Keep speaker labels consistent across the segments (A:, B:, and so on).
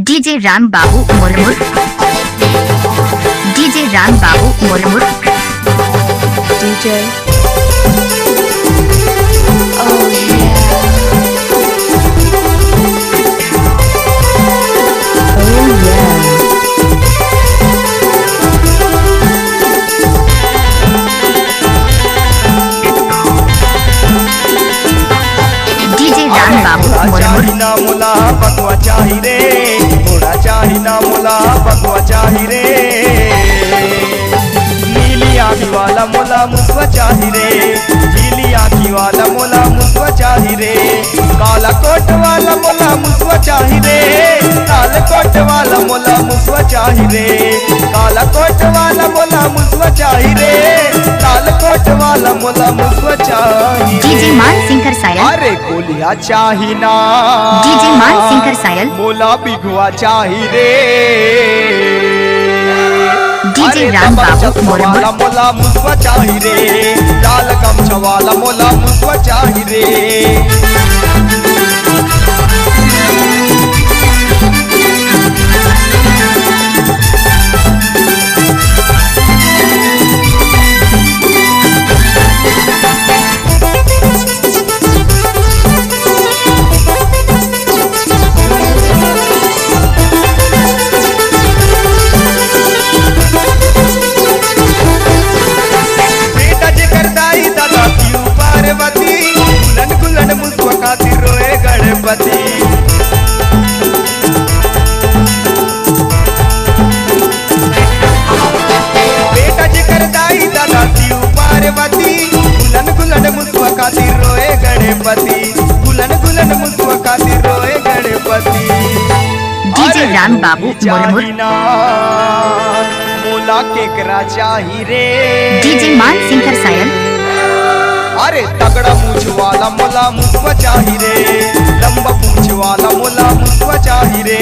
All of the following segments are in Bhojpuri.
A: डीजे राम बाबू मुरमुर, डीजे राम बाबू Murmur,
B: DJ. Oh yeah. Oh yeah.
A: DJ Ram बाबू मुरमुर,
C: ना मुला बकवा चाही रे, घोड़ा चाही ना मुला बकवा चाही रे। नीली आँखी वाला मुला मुसवा चाही रे, नीली आँखी वाला मुला मुसवा चाही रे। काला कोट वाला मुला मुसवा चाही रे, काला कोट वाला मुला मुसवा चाही रे। काला कोट वाला मुला मुसवा चाही रे, काला कोट वाला मुला मुसवा चाही रे।
A: डीजे मान सिंगर सायल,
C: अरे गोलिया चाही ना,
A: डीजे मान सिंगर सायल,
C: मोला बिघवा चाही रे।
A: डीजे राम बाबू मुरमुर,
C: मोला मुसवा चाही रे, लाल गमछा वाला मोला मुसवा चाही रे। बेटा जेकर दाई दादा क्यों पार्वती, गुलन गुलन मुसवा खातिर रोए गणपति। बेटा जेकर दाई दादा क्यों पार्वती, गुलन गुलन मुसवा खातिर रोए गणपति, गुलन गुलन मुसवा खातिर रोए गणपति।
A: डीजे राम बाबू मुरमुर,
C: मोला केकरा चाही रे,
A: डीजे मान सिंगर सायल,
C: अरे तगड़ा मूछ वाला मोला मुसवा चाही रे, लंबा पूछ वाला मोला मुसवा चाही रे।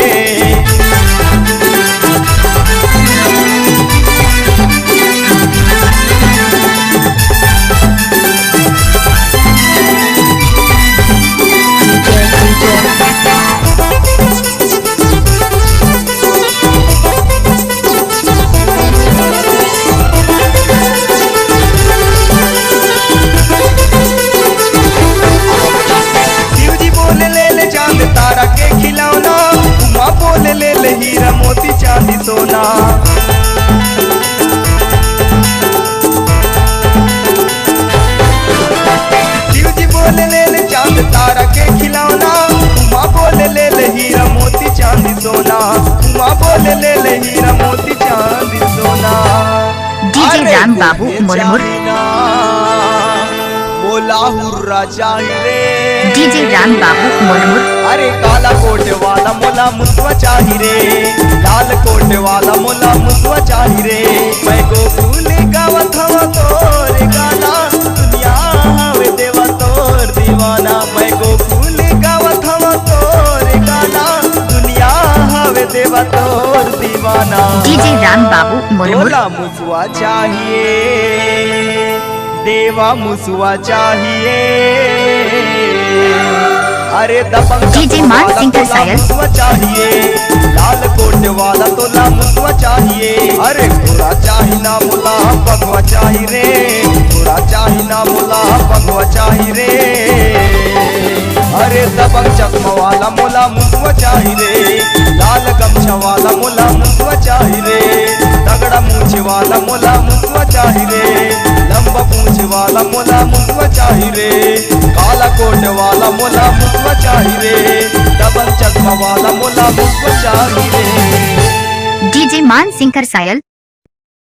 C: शिवजी बोले ले ले चांद तारा के खिलौना, उमा बोले ले ले हीरा मोती चांदी सोना। शिवजी बोले ले ले चांद तारा के खिलौना, उमा बोले ले ले हीरा मोती चांदी सोना, उमा बोले ले ले हीरा मोती चांदी सोना।
A: डीजे
C: अरे
A: राम बाबू
C: गोले
A: मुरमुर,
C: चाही ना, मोला हुर्रा चाही रे,
A: डीजे राम बाबू मुरमुर,
C: अरे काला कोट वाला मोला मुसवा चाही रे, लाल कोट वाला मोला मुसवा चाही रे। मैं गोकुल गावत हवा तोर गाना, दुनिया हवे देवा तोर दीवाना। मैं गोकुल गावत हवा तोर गाना, दुनिया हवे देवा तोर दीवाना।
A: डीजे राम बाबू मुरमुर,
C: मोला मुसवा चाहिए, देवा मुसवा चाहिए। अरे दबंग
A: डीजे मान सिंगर सायल,
C: मुसवा चाहिए, लाल कोट वाला तोला मुसवा चाहिए। अरे घोड़ा चाही ना मुला बगवा चाही रे, घोड़ा चाही ना मुला बगवा चाही रे। अरे दबंग चकमा वाला मोला मुसवा चाही रे, लाल गमछा वाला मोला मुसवा चाही रे। तगड़ा मूछ वाला मोला मुसवा चाही रे, लंबा पूछ वाला मोला मुसवा चाही रे। काला कोट वाला मोला मुसवा चाही रे, दबंग चकमा वाला मोला मुसवा चाही रे।
A: डीजे मान सिंगर सायल,